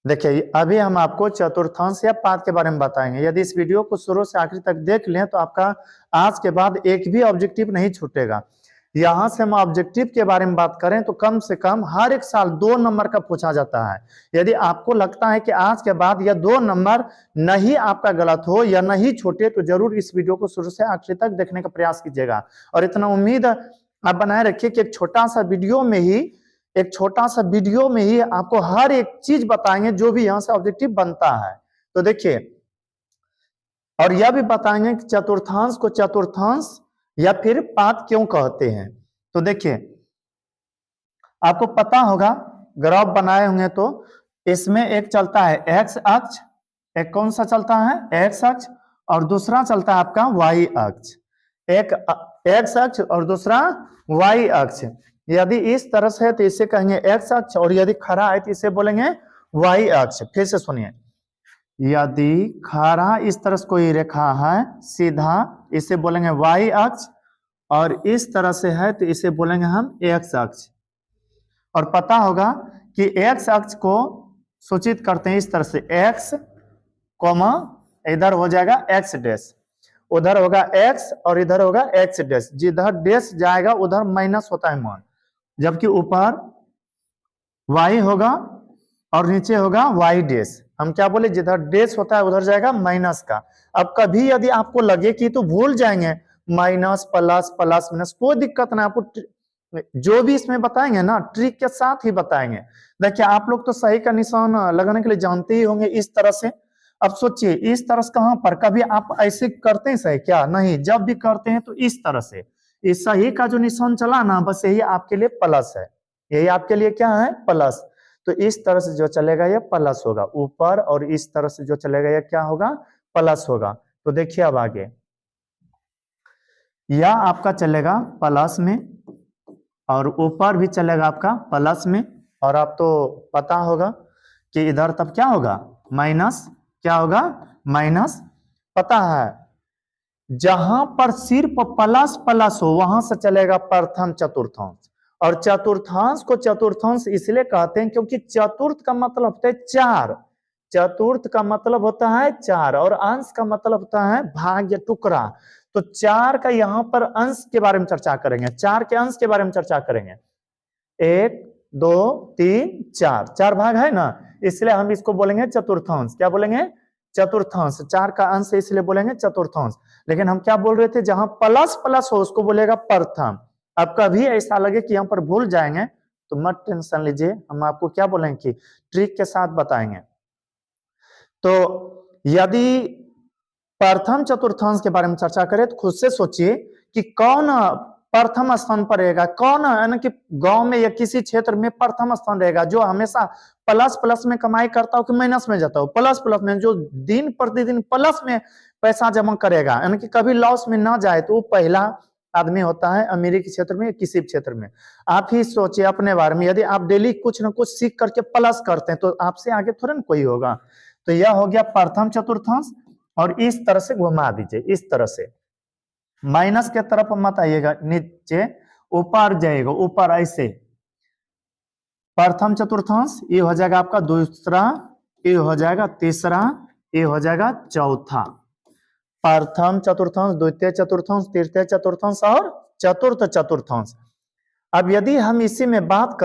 देखिए अभी हम आपको चतुर्थांश या पाद के बारे में बताएंगे। यदि इस वीडियो को शुरू से आखिर तक देख लें तो आपका आज के बाद एक भी ऑब्जेक्टिव नहीं छूटेगा। यहां से हम ऑब्जेक्टिव के बारे में बात करें तो कम से कम हर एक साल 2 नंबर का पूछा जाता है। यदि आपको लगता है कि आज के बाद यह 2 नंबर नहीं आपका गलत हो या नहीं छूटे तो जरूर इस वीडियो को शुरू से आखिर तक देखने का प्रयास कीजिएगा। और इतना उम्मीद आप बनाए रखिए कि एक छोटा सा वीडियो में ही आपको हर एक चीज बताएंगे जो भी यहां से ऑब्जेक्टिव बनता है। तो देखिए, और यह भी बताएंगे कि चतुर्थांश को चतुर्थांश या फिर पाद क्यों कहते हैं। तो देखिए, आपको पता होगा ग्राफ बनाए होंगे तो इसमें एक चलता है एक्स अक्ष, एक कौन सा चलता है एक्स अक्ष, और दूसरा चलता है आपका वाई अक्ष। एक एक्स अक्ष और दूसरा वाई अक्ष। यदि इस तरह से है तो इसे कहेंगे एक्स अक्ष, और यदि खड़ा है तो इसे बोलेंगे वाई अक्ष। फिर से सुनिए, यदि खड़ा इस तरह से कोई रेखा है सीधा, इसे बोलेंगे वाई अक्ष, और इस तरह से है तो इसे बोलेंगे हम एक्स अक्ष। और पता होगा कि एक्स अक्ष को सूचित करते हैं इस तरह से एक्स कॉमा, इधर हो जाएगा एक्स डैश, उधर होगा एक्स और इधर होगा एक्स डैश। जिधर डैश जाएगा उधर माइनस होता है मान, जबकि ऊपर वाई होगा और नीचे होगा वाई डैश। हम क्या बोले, जिधर डैश होता है उधर जाएगा माइनस का। अब कभी यदि आपको लगे कि तो भूल जाएंगे माइनस प्लस प्लस माइनस, कोई दिक्कत ना, आपको जो भी इसमें बताएंगे ना ट्रिक के साथ ही बताएंगे। देखिए आप लोग तो सही का निशान लगाने के लिए जानते ही होंगे इस तरह से। अब सोचिए इस तरह से कहां पर, कभी आप ऐसे करते हैं सही क्या? नहीं, जब भी करते हैं तो इस तरह से, इस सही का जो निशान चला ना बस यही आपके लिए प्लस है, यही आपके लिए क्या है प्लस। तो इस तरह से जो चलेगा ये प्लस होगा ऊपर, और इस तरह से जो चलेगा ये क्या होगा प्लस होगा। तो देखिए अब आगे यह आपका चलेगा प्लस में और ऊपर भी चलेगा आपका प्लस में, और आप तो पता होगा कि इधर तब क्या होगा माइनस, क्या होगा माइनस। पता है जहां पर सिर्फ प्लस प्लस हो वहां से चलेगा प्रथम चतुर्थांश। और चतुर्थांश को चतुर्थांश इसलिए कहते हैं क्योंकि चतुर्थ का मतलब होता है चार, चतुर्थ का मतलब होता है चार, और अंश का मतलब होता है भाग या टुकड़ा। तो चार का यहाँ पर अंश के बारे में चर्चा करेंगे, चार के अंश के बारे में चर्चा करेंगे। 1 2 3 4, 4 भाग है ना, इसलिए हम इसको बोलेंगे चतुर्थांश। क्या बोलेंगे? चतुर्थांश। चार का अंश इसलिए बोलेंगे चतुर्थांश। लेकिन हम क्या बोल रहे थे, जहां प्लस प्लस हो उसको बोलेगा प्रथम। अब कभी ऐसा लगे कि यहाँ पर भूल जाएंगे तो मत टेंशन लीजिए, हम आपको क्या बोलेंगे कि ट्रिक के साथ बताएंगे। तो यदि प्रथम चतुर्थांश के बारे में चर्चा करें तो खुद से सोचिए कि कौन प्रथम स्थान पर रहेगा, कौन यानी कि गांव में या किसी क्षेत्र में प्रथम स्थान रहेगा जो हमेशा प्लस प्लस में कमाई करता हो कि माइनस में जाता हो? प्लस प्लस में, जो दिन प्रतिदिन प्लस में पैसा जमा करेगा यानी कि कभी लॉस में ना जाए, तो वो पहला आदमी होता है अमीरी के क्षेत्र में, किसी क्षेत्र में। आप ही सोचिए अपने बारे में, यदि आप डेली कुछ ना कुछ सीख करके प्लस करते हैं तो आपसे आगे थोड़ा ना कोई होगा। तो यह हो गया प्रथम चतुर्थांश। और इस तरह से घुमा दीजिए, इस तरह से माइनस के तरफ मत आइएगा, नीचे ऊपर जाएगा, ऊपर ऐसे प्रथम चतुर्थांश, ये हो जाएगा आपका दूसरा, ये हो जाएगा तीसरा, ये हो जाएगा चौथा। प्रथम चतुर्थांश, द्वितीय चतुर्थांश, तृतीय चतुर्थांश और चतुर्थ चतुर्थांश। अब यदि हम इसी में बात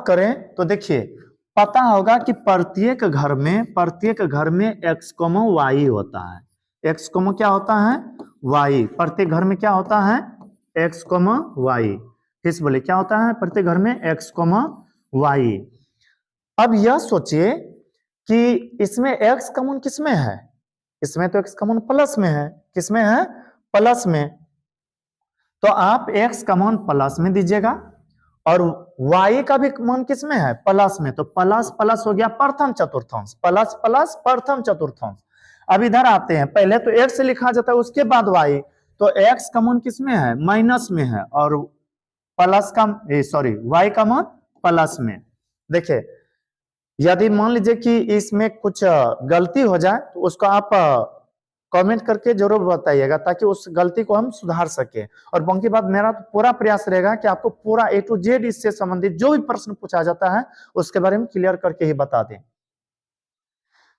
करें तो देखिए पता होगा कि प्रत्येक घर में एक्स कॉमा वाई होता है। एक्स कॉमा क्या होता है? वाई। प्रत्येक घर में क्या होता है? X comma Y. फिर से बोले क्या होता है प्रत्येक घर में? X comma Y. अब यह सोचिए कि इसमें एक्स कॉमन किसमें है? इसमें तो एक्स कॉमन प्लस में है। किसमें है? प्लस में। तो आप एक्स कॉमन प्लस में दीजिएगा, और y का भी मान किसमें है? प्लस में। तो प्लस प्लस हो गया प्रथम चतुर्थांश, प्लस प्लस प्रथम चतुर्थांश। अब इधर आते हैं, पहले तो x लिखा जाता है उसके बाद y, तो x का मान किसमें है? माइनस में है, और प्लस का y का मान प्लस में। देखिए यदि मान लीजिए कि इसमें कुछ गलती हो जाए तो उसको आप कमेंट करके जरूर बताइएगा ताकि उस गलती को हम सुधार सके। और बाकी बात मेरा तो पूरा प्रयास रहेगा कि आपको पूरा A to Z इससे संबंधित जो भी प्रश्न पूछा जाता है उसके बारे में क्लियर करके ही बता दें।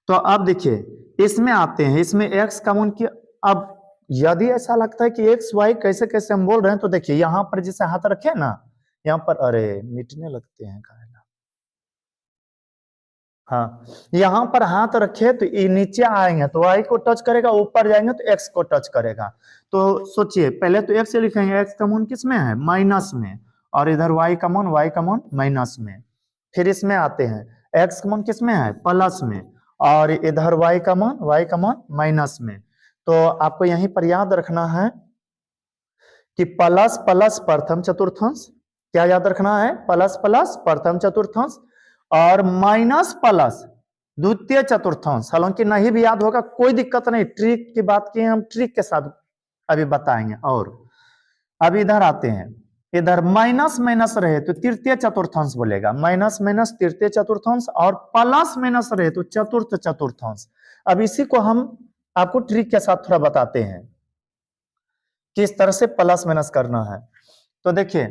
तो अब देखिए इसमें आते हैं, इसमें x कॉमन की। अब यदि ऐसा लगता है कि एक्स वाई कैसे कैसे हम बोल रहे हैं तो देखिए यहाँ पर जैसे हाथ रखे ना, यहाँ पर अरे मिटने लगते हैं काहे ना, हाँ यहाँ पर हाथ रखे तो ये नीचे आएंगे तो y को टच करेगा, ऊपर जाएंगे तो x को टच करेगा। तो सोचिए पहले तो x से लिखेंगे, x कॉमन किस में है, माइनस में, और इधर y कॉमन माइनस में। फिर इसमें आते हैं x कॉमन किस में है, प्लस में, और इधर y कॉमन माइनस में। तो आपको यहीं पर याद रखना है कि प्लस प्लस प्रथम चतुर्थांश, क्या याद रखना है, प्लस प्लस प्रथम चतुर्थांश और माइनस प्लस द्वितीय चतुर्थांश। हालांकि नहीं भी याद होगा कोई दिक्कत नहीं, ट्रिक की बात की हम ट्रिक के साथ अभी बताएंगे। और अब इधर आते हैं, इधर माइनस माइनस रहे तो तृतीय चतुर्थांश बोलेगा, माइनस माइनस तृतीय चतुर्थांश, और प्लस माइनस रहे तो चतुर्थ चतुर्थांश। अब इसी को हम आपको ट्रिक के साथ थोड़ा बताते हैं किस तरह से प्लस माइनस करना है। तो देखिए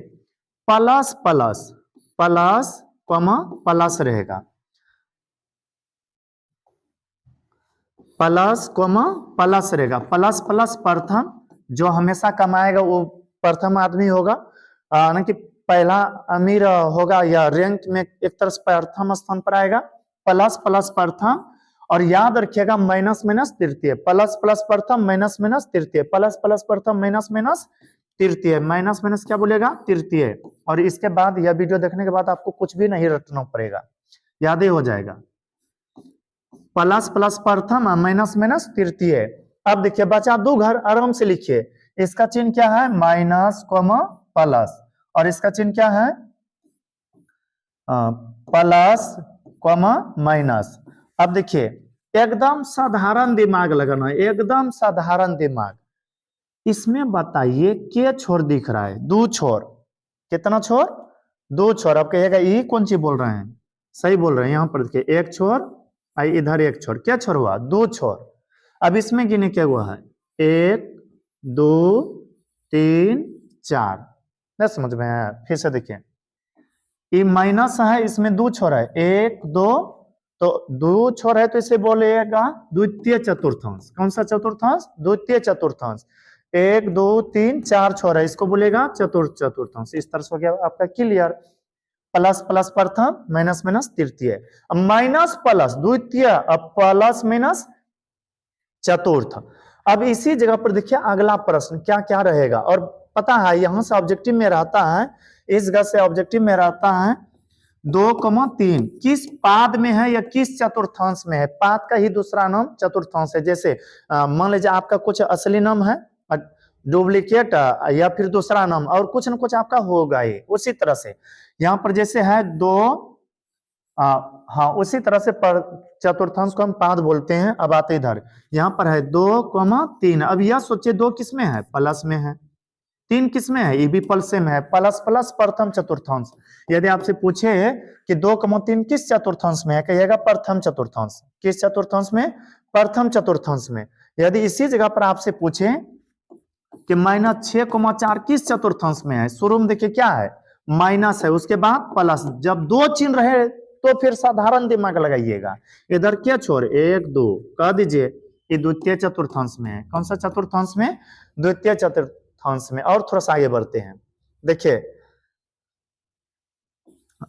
plus plus plus comma plus रहेगा, प्लस कॉमा प्लस रहेगा, प्लस प्लस प्रथम जो हमेशा कमाएगा वो प्रथम आदमी होगा, ना कि पहला अमीर होगा या रैंक में एक तरह से प्रथम स्थान पर आएगा, प्लस प्लस प्रथम। और याद रखिएगा माइनस माइनस तृतीय, प्लस प्लस प्रथम माइनस माइनस तृतीय, प्लस प्लस प्रथम माइनस माइनस तृतीय, माइनस माइनस क्या बोलेगा, तृतीय। और इसके बाद यह वीडियो देखने के बाद आपको कुछ भी नहीं रटना पड़ेगा, याद ही हो जाएगा, प्लस प्लस प्रथम माइनस माइनस तृतीय। अब देखिए बचा दो घर, आराम से लिखिए, इसका चिन्ह क्या है, माइनस कॉमा प्लस, और इसका चिन्ह क्या है, प्लस कॉमा माइनस। अब देखिए एकदम साधारण दिमाग लगाना है, एकदम साधारण दिमाग। इसमें बताइए के छोर दिख रहा है, दो छोर, कितना छोर, दो छोर। अब कहिएगा ये कौन सी बोल रहे हैं, सही बोल रहे हैं, यहाँ पर देखिए एक छोर, इधर एक छोर, क्या छोर हुआ, दो छोर। अब इसमें गिने क्या हुआ है, 1 2 3 4, नहीं समझ में आया, फिर से देखिए ये माइनस है, इसमें दो छोर है, 1 2, तो दो छोर है तो इसे बोलेगा द्वितीय चतुर्थांश। कौन सा चतुर्थांश, द्वितीय चतुर्थांश। 1 2 3 4 छोर है, इसको बोलेगा चतुर्थ चतुर्थांश। इस तरह से हो गया आपका क्लियर, प्लस प्लस प्रथम माइनस माइनस तृतीय, माइनस प्लस द्वितीय, अब प्लस माइनस चतुर्थ। अब इसी जगह पर देखिए अगला प्रश्न क्या क्या रहेगा, और पता है यहां से ऑब्जेक्टिव में रहता है, इस जगह से ऑब्जेक्टिव में रहता है 2,3 किस पाद में है या किस चतुर्थांश में है, पाद का ही दूसरा नाम चतुर्थांश है। जैसे मान लीजिए आपका कुछ असली नाम है, डुप्लीकेट या फिर दूसरा नाम, और कुछ न कुछ आपका होगा ही। उसी तरह से यहाँ पर जैसे है 2, हाँ उसी तरह से चतुर्थांश को हम पाद बोलते हैं। अब आते इधर, यहाँ पर है 2,3। अब यह सोचिए 2 किस में है, प्लस में है, 3 किस में है, ये भी प्लस में है, प्लस प्लस प्रथम चतुर्थांश। यदि आपसे पूछे कि 2,3 किस चतुर्थांश में है, कहिएगा प्रथम चतुर्थांश। किस चतुर्थांश में, प्रथम चतुर्थांश में। यदि इसी जगह पर आपसे पूछे कि -6,4 किस चतुर्थांश में है, शुरू में देखिए क्या है, माइनस है, उसके बाद प्लस। जब दो चिन्ह रहे तो फिर साधारण दिमाग लगाइएगा, इधर क्या छोड़ 1 2 कह दीजिए, ये द्वितीय चतुर्थांश में है। कौन सा चतुर्थांश में, द्वितीय चतुर्थांश में। और थोड़ा सा आगे बढ़ते हैं, देखिए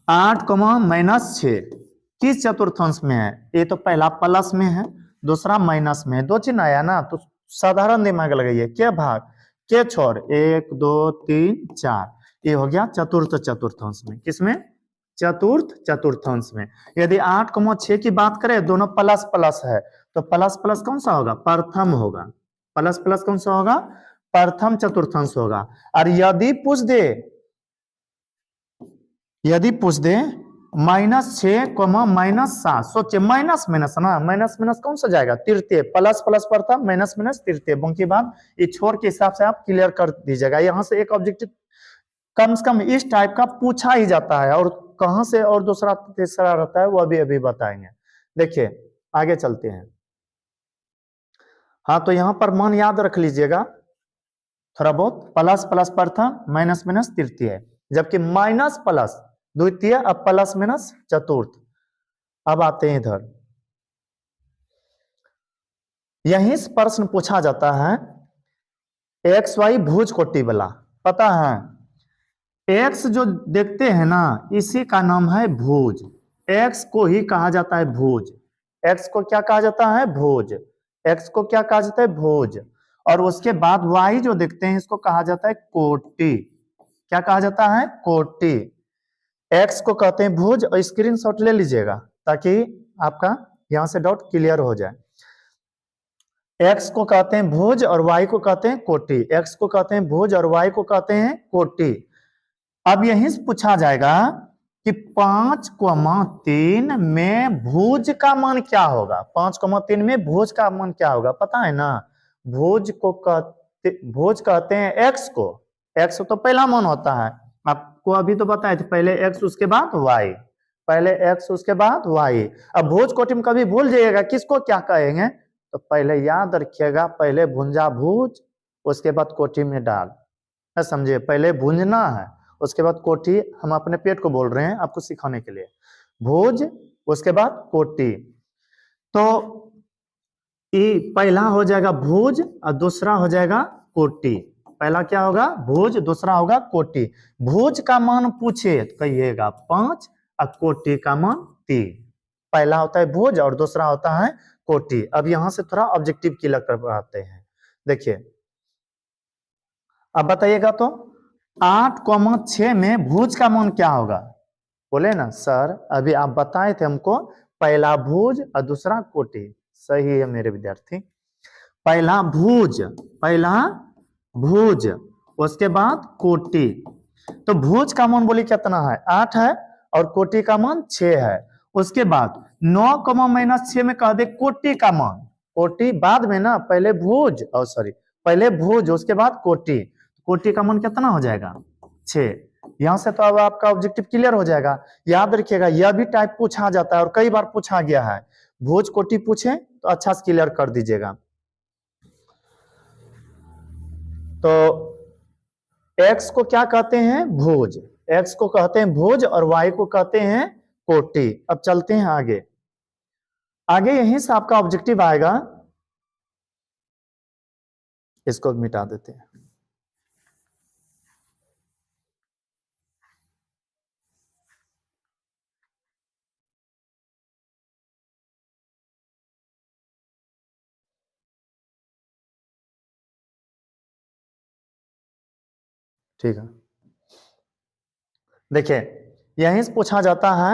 8,-6 किस चतुर्थांश में है, ये तो पहला प्लस में है, दूसरा माइनस में है, दो चिन्ह आया ना, तो साधारण दिमाग लगाइए, क्या भाग के छोड़ 1 2 3 4, ये हो गया चतुर्थ चतुर्थांश में। किसमें, चतुर्थ चतुर्थांश में। यदि 8,6 की बात करें, दोनों प्लस प्लस है, तो प्लस प्लस कौन सा होगा, प्रथम होगा, प्लस प्लस कौन सा होगा, प्रथम चतुर्थांश होगा। और यदि पूछ दे -6, -7, सोचे माइनस माइनस ना, माइनस माइनस कौन सा जाएगा, तृतीय, प्लस प्लस प्रथम माइनस माइनस तृतीय। बाकी बात ये छोर के हिसाब से आप क्लियर कर दीजिएगा। यहाँ से एक ऑब्जेक्टिव कम से कम इस टाइप का पूछा ही जाता है, और कहां से और दूसरा तीसरा रहता है वो अभी बताएंगे। देखिए आगे चलते हैं, हाँ, तो यहाँ पर मान याद रख लीजिएगा थोड़ा बहुत, प्लस प्लस प्रथम, माइनस माइनस तृतीय, जबकि माइनस प्लस द्वितीय, अब प्लस माइनस चतुर्थ। अब आते हैं इधर, यहीं से प्रश्न पूछा जाता है एक्स वाई भुज कोटि वाला, पता है एक्स जो देखते हैं ना इसी का नाम है भुज, एक्स को ही कहा जाता है भुज, एक्स को क्या कहा जाता है भुज, एक्स को क्या कहा जाता है भुज। और उसके बाद वाई जो देखते हैं इसको कहा जाता है कोटि, क्या कहा जाता है कोटि। एक्स को कहते हैं भुज, और स्क्रीनशॉट ले लीजिएगा ताकि आपका यहां से डाउट क्लियर हो जाए। एक्स को कहते हैं भुज और वाई को कहते हैं कोटि, एक्स को कहते हैं भुज और वाई को कहते हैं कोटि। अब यहीं से पूछा जाएगा कि 5,3 में भुज का मान क्या होगा, 5,3 में भुज का मान क्या होगा, पता है ना। भुज कहते हैं एक्स को, एक्स तो पहला मान होता है, आपको अभी तो बताए थे, पहले एक्स उसके बाद वाई, पहले एक्स उसके बाद वाई। अब भुज कोटि में कभी भूल जाइएगा किसको क्या कहेंगे, तो पहले याद रखिएगा, पहले भुंजा भुज उसके बाद कोटि में डाल, समझिए पहले भुंजना है उसके बाद कोटि, हम अपने पेट को बोल रहे हैं आपको सिखाने के लिए, भुज उसके बाद कोटि। तो पहला हो जाएगा भुज और दूसरा हो जाएगा कोटि, पहला क्या होगा भुज, दूसरा होगा कोटि। भुज का मान पूछे तो कहिएगा 5 और कोटि का मान 3, पहला होता है भुज और दूसरा होता है कोटि। अब यहां से थोड़ा ऑब्जेक्टिव क्लियर करवाते हैं, देखिए अब बताइएगा तो 8,6 में भुज का मान क्या होगा, बोले ना सर अभी आप बताए थे हमको पहला भुज और दूसरा कोटि, सही है मेरे विद्यार्थी, पहला भुज उसके बाद कोटि। तो भुज का मान बोली कितना है 8 है और कोटि का मान 6 है। उसके बाद 9,-6 में कह दे कोटि का मान, कोटि बाद में ना, पहले भुज और सॉरी पहले भुज उसके बाद कोटि, कोटि का मान कितना हो जाएगा 6। यहां से तो अब आपका ऑब्जेक्टिव क्लियर हो जाएगा। याद रखिएगा यह भी टाइप पूछा जाता है और कई बार पूछा गया है, भुज कोटि पूछे तो अच्छा से क्लियर कर दीजिएगा। तो एक्स को क्या कहते हैं भुज, एक्स को कहते हैं भुज और वाई को कहते हैं कोटि। अब चलते हैं आगे, आगे यहीं से आपका ऑब्जेक्टिव आएगा, इसको मिटा देते हैं। ठीक है, देखिए यहीं से पूछा जाता है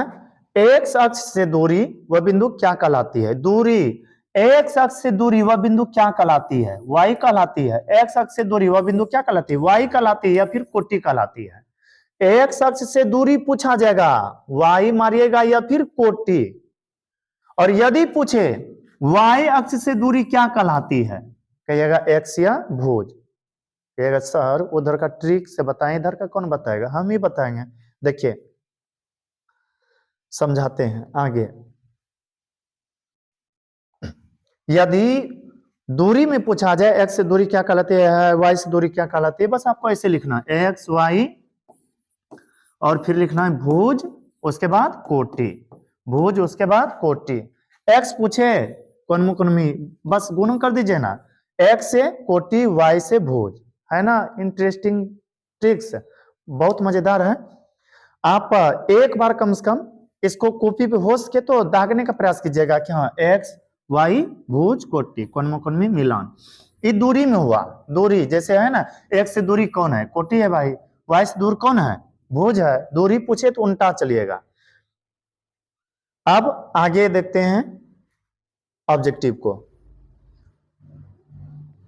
एक्स अक्ष से दूरी वह बिंदु क्या कहलाती है, दूरी एक्स अक्ष से दूरी वह बिंदु क्या कहलाती है, वाई कहलाती है। एक्स अक्ष से दूरी वह बिंदु क्या कहलाती है, वाई कहलाती है या फिर कोटि कहलाती है। एक्स अक्ष से दूरी पूछा जाएगा, वाई मारिएगा या फिर कोटि। और यदि पूछे वाई अक्ष से दूरी क्या कहलाती है, कहिएगा एक्स या भुज, कहिएगा सर उधर का ट्रिक से बताएं, इधर का कौन बताएगा, हम ही बताएंगे। देखिए समझाते हैं आगे, यदि दूरी में पूछा जाए एक्स से दूरी क्या कहलाती है, वाई से दूरी क्या कहलाती है, बस आपको ऐसे लिखना एक्स वाई और फिर लिखना है भुज उसके बाद कोटि, भुज उसके बाद कोटि। एक्स पूछे कोणमी बस गुणन कर दीजिए ना, एक्स से कोटि वाई से भुज, है ना। इंटरेस्टिंग ट्रिक्स, बहुत मजेदार है। आप एक बार कम से कम इसको कॉपी पे हो सके तो दागने का प्रयास कीजिएगा कि हाँ एक्स वाई भुज कोटि कोणमी मिलान, ये दूरी में हुआ, दूरी जैसे है ना, एक्स से दूरी कौन है कोटि है भाई, वाई से दूर कौन है भुज है, दूरी पूछे तो उल्टा चलिएगा। अब आगे देखते हैं ऑब्जेक्टिव को,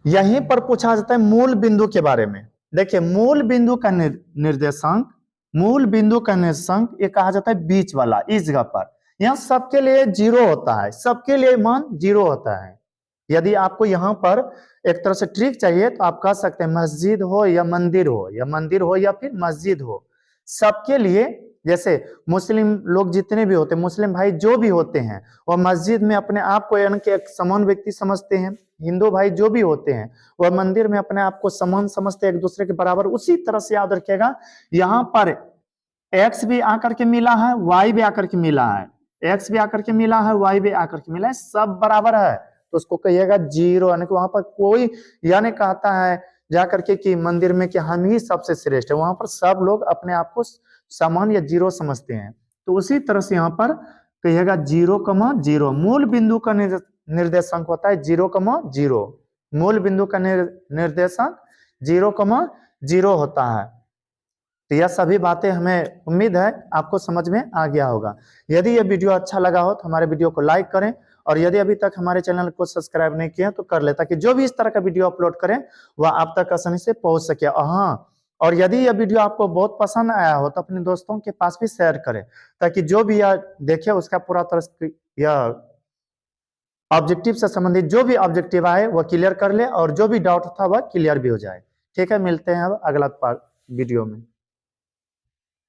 यहीं पर पूछा जाता है मूल बिंदु के बारे में। देखिए मूल बिंदु का निर्देशांक, मूल बिंदु का निर्देशांक ये कहा जाता है बीच वाला, इस जगह पर यहाँ सबके लिए 0 होता है, सबके लिए मान 0 होता है। यदि आपको यहाँ पर एक तरह से ट्रिक चाहिए तो आप कह सकते हैं मस्जिद हो या मंदिर हो, या मंदिर हो या फिर मस्जिद हो, सबके लिए, जैसे मुस्लिम लोग जितने भी होते हैं, मुस्लिम भाई जो भी होते हैं, वो मस्जिद में अपने आप को यानी कि एक समान व्यक्ति समझते हैं, हिंदू भाई जो भी होते हैं वह मंदिर में अपने आप को समान समझते एक दूसरे के बराबर, उसी तरह से याद रखिएगा यहाँ पर एक्स भी आकर के मिला है, वाई भी आकर के मिला है, एक्स भी आकर के मिला है, वाई भी आकर के मिला है, सब बराबर है तो उसको कहिएगा जीरो, यानी कि वहां पर कोई यानी कहता है जाकर के कि मंदिर में कि हम ही सबसे श्रेष्ठ है, वहां पर सब लोग अपने आप को समान या जीरो समझते हैं। तो उसी तरह से यहाँ पर कहिएगा 0,0, मूल बिंदु का निर्देशांक होता है 0,0, मूल बिंदु का निर्देशांक 0,0 होता है। तो यह सभी बातें हमें उम्मीद है आपको समझ में आ गया होगा। यदि यह वीडियो अच्छा लगा हो तो हमारे वीडियो को लाइक करें, और यदि अभी तक हमारे चैनल को सब्सक्राइब नहीं किया तो कर ले, ताकि जो भी इस तरह का वीडियो अपलोड करें वह आप तक आसानी से पहुंच सके। हाँ, और यदि यह वीडियो आपको बहुत पसंद आया हो तो अपने दोस्तों के पास भी शेयर करें, ताकि जो भी यह देखे उसका पूरा तरह यह ऑब्जेक्टिव से संबंधित जो भी ऑब्जेक्टिव आए वह क्लियर कर ले, और जो भी डाउट था वह क्लियर भी हो जाए। ठीक है, मिलते हैं अब अगला वीडियो में।